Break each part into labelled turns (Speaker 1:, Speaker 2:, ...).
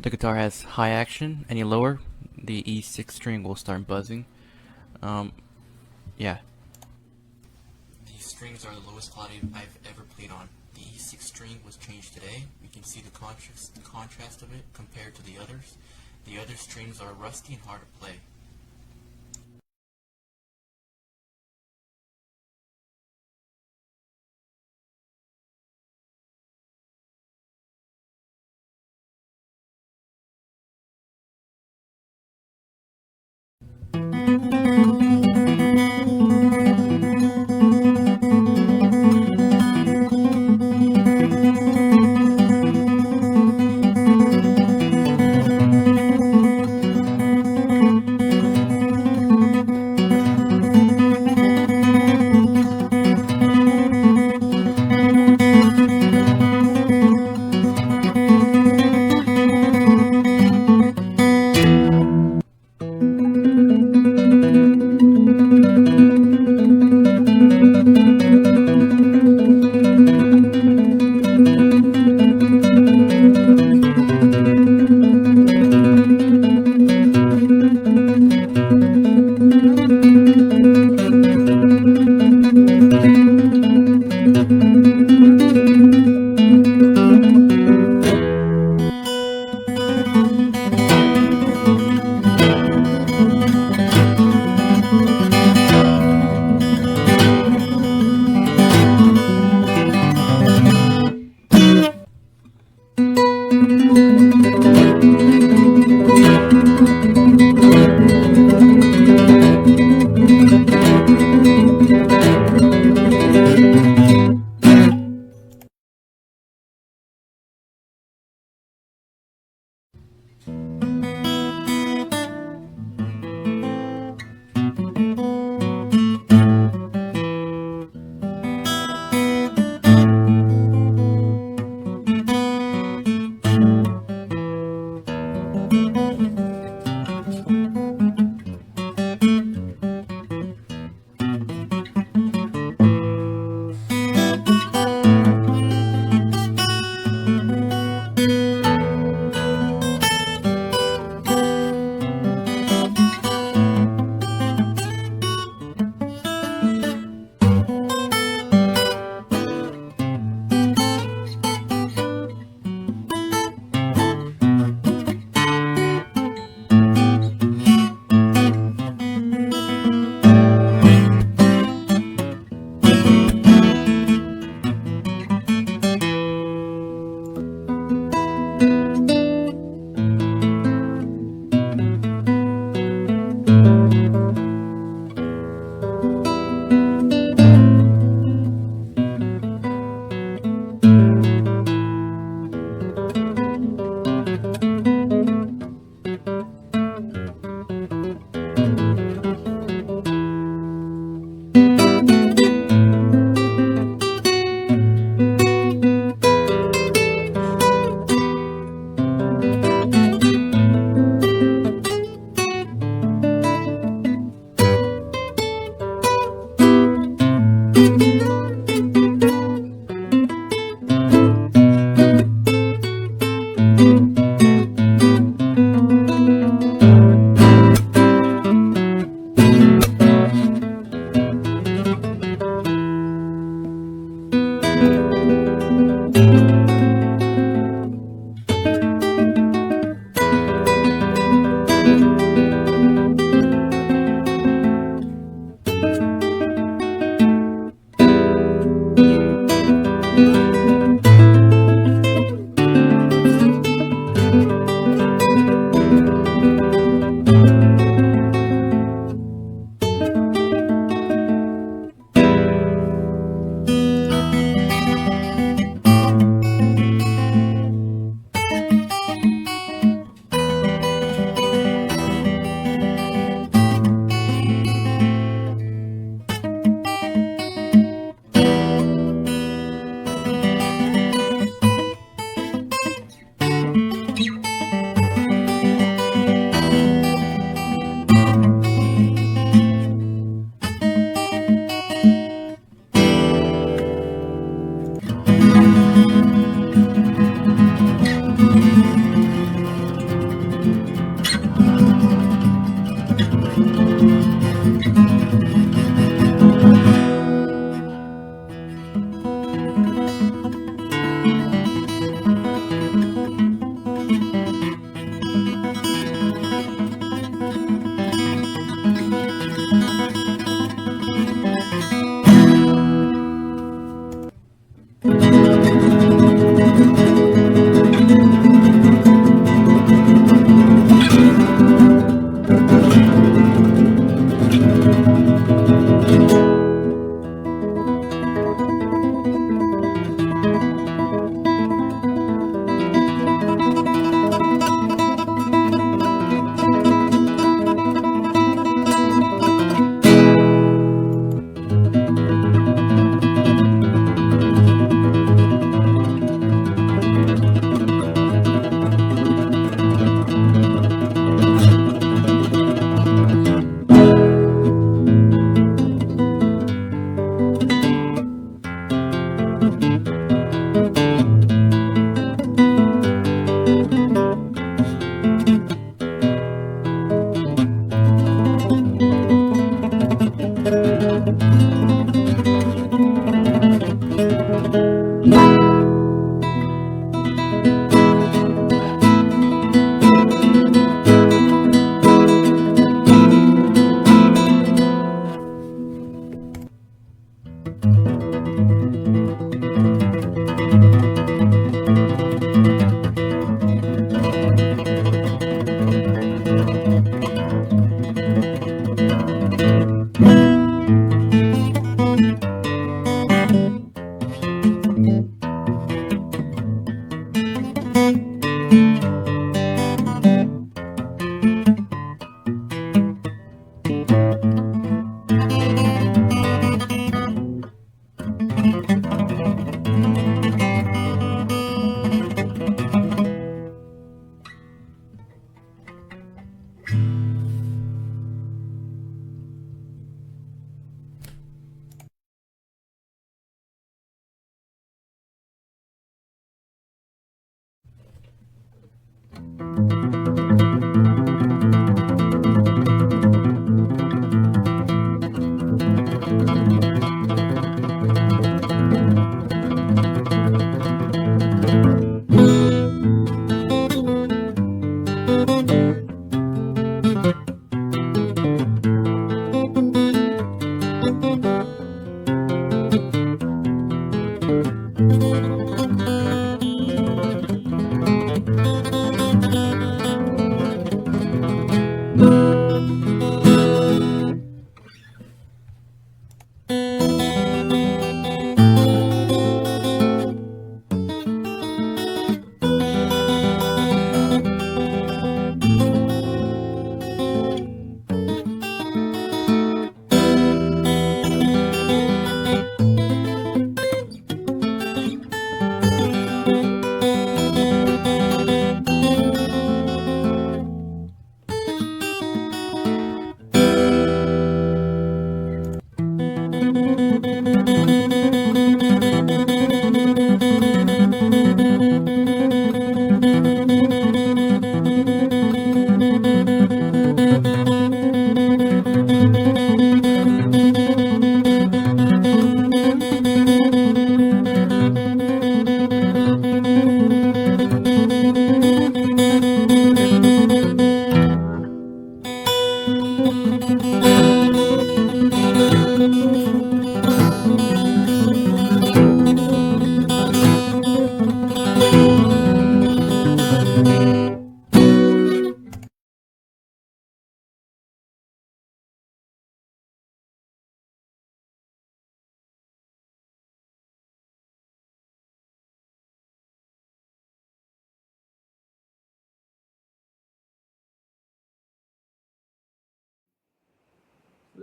Speaker 1: the guitar has high action. Any lower, the E6 string will start buzzing. Yeah. These strings are the lowest quality I've ever played on. The E6 string was changed today. You can see the contrast of it compared to the others. The other strings are rusty and hard to play.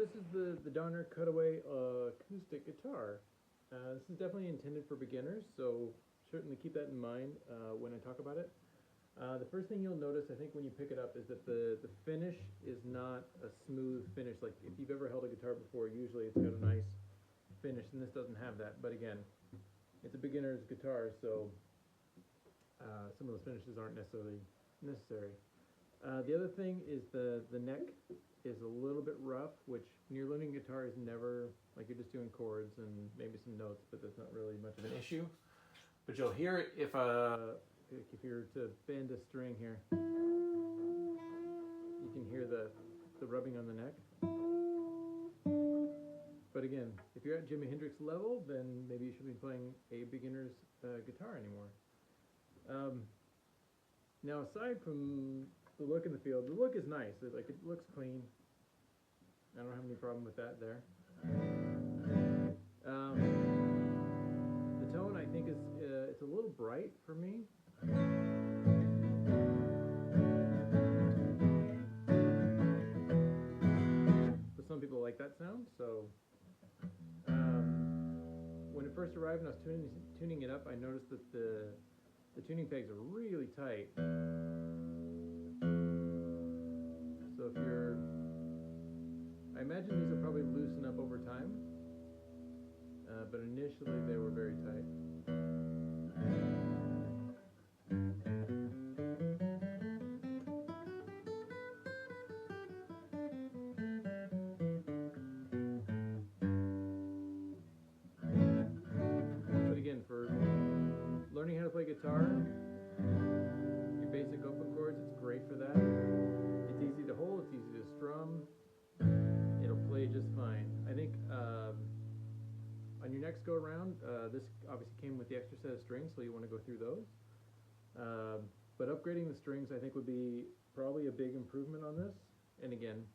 Speaker 2: this is the Donner Cutaway acoustic guitar. This is definitely intended for beginners, so certainly keep that in mind when I talk about it. The first thing you'll notice, I think, when you pick it up is that the finish is not a smooth finish. Like if you've ever held a guitar before, usually it's got a nice finish, and this doesn't have that. But again, it's a beginner's guitar, so some of those finishes aren't necessarily necessary. The other thing is the neck is a little bit rough, which when you're learning guitar is never, like you're just doing chords and maybe some notes, but that's not really much of an issue. But you'll hear it if you were to bend a string here. You can hear the rubbing on the neck. But again, if you're at Jimi Hendrix level, then maybe you shouldn't be playing a beginner's guitar anymore. Now, aside from the look and the feel, the look is nice. It looks clean. I don't have any problem with that there. The tone, I think, is it's a little bright for me. But some people like that sound, so when it first arrived and I was tuning it up, I noticed that the tuning pegs are really tight. So if you're, I imagine these will probably loosen up over time, but initially they were very tight. But again, for learning how to play guitar, your basic open chords, it's great for that. It's easy to hold, it's easy to strum, it'll play just fine. I think on your next go around, this obviously came with the extra set of strings, so you want to go through those. But upgrading the strings, I think, would be probably a big improvement on this. And again,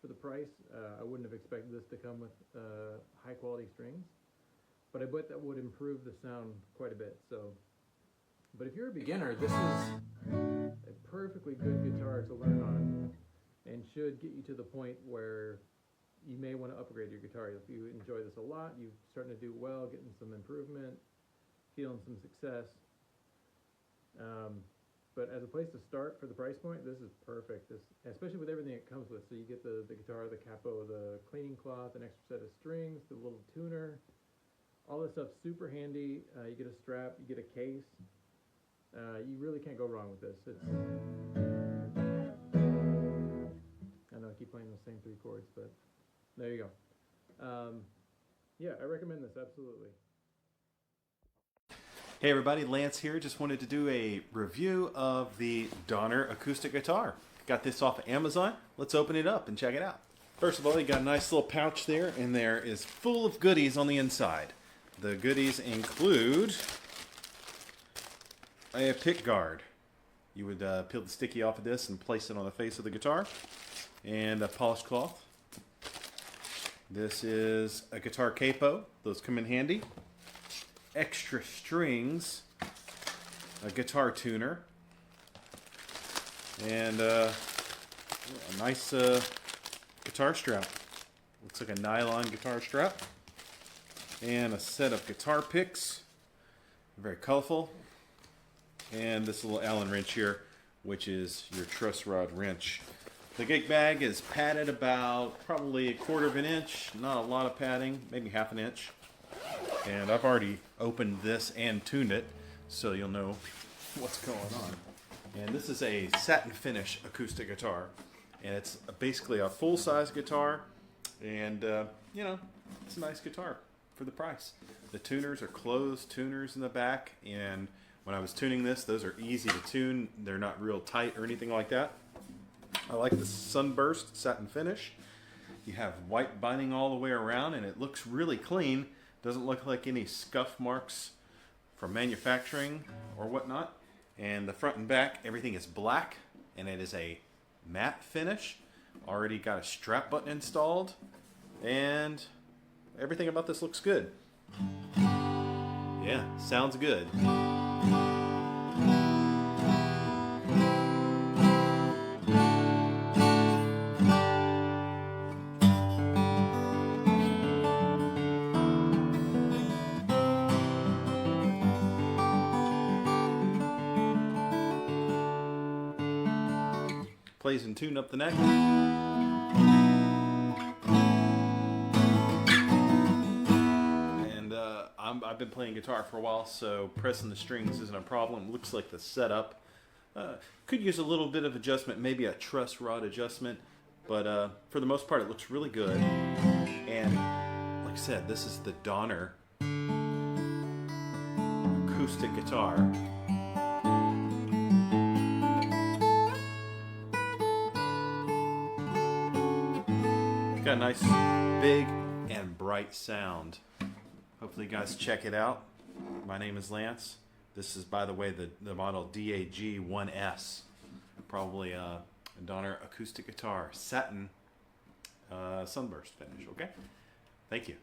Speaker 2: for the price, I wouldn't have expected this to come with high quality strings. But I bet that would improve the sound quite a bit. So, but if you're a beginner, this is a perfectly good guitar to learn on, and should get you to the point where you may want to upgrade your guitar. If you enjoy this a lot, you're starting to do well, getting some improvement, feeling some success. But as a place to start for the price point, this is perfect. This, especially with everything it comes with. So you get the guitar, the capo, the cleaning cloth, an extra set of strings, the little tuner. All this stuff's super handy. You get a strap, you get a case. You really can't go wrong with this. It's, I know I keep playing those same three chords, but there you go. Yeah, I recommend this, absolutely.
Speaker 3: Hey everybody, Lance here. Just wanted to do a review of the Donner acoustic guitar. Got this off of Amazon. Let's open it up and check it out. First of all, you got a nice little pouch there, and there is full of goodies on the inside. The goodies include a pick guard. You would peel the sticky off of this and place it on the face of the guitar, and a polished cloth. This is a guitar capo. Those come in handy. Extra strings, a guitar tuner, and a nice guitar strap. Looks like a nylon guitar strap. And a set of guitar picks, very colorful. And this little Allen wrench here, which is your truss rod wrench. The gig bag is padded about probably 1/4 of an inch, not a lot of padding, maybe 1/2 inch. And I've already opened this and tuned it, so you'll know what's going on. And this is a satin finish acoustic guitar, and it's basically a full-size guitar, and you know, it's a nice guitar for the price. The tuners are closed tuners in the back, and when I was tuning this, those are easy to tune. They're not real tight or anything like that. I like the sunburst satin finish. You have white binding all the way around, and it looks really clean. Doesn't look like any scuff marks from manufacturing or whatnot. And the front and back, everything is black, and it is a matte finish. Already got a strap button installed, and everything about this looks good. Yeah, sounds good. plays in tune up the neck. And I've been playing guitar for a while, so pressing the strings isn't a problem. Looks like the setup could use a little bit of adjustment, maybe a truss rod adjustment, but for the most part it looks really good. And like I said, this is the Donner acoustic guitar. Got a nice big and bright sound. Hopefully you guys check it out. My name is Lance. This is, by the way, the model DAG1S. Probably a Donner acoustic guitar. Satin sunburst finish, okay? Thank you.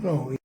Speaker 4: No.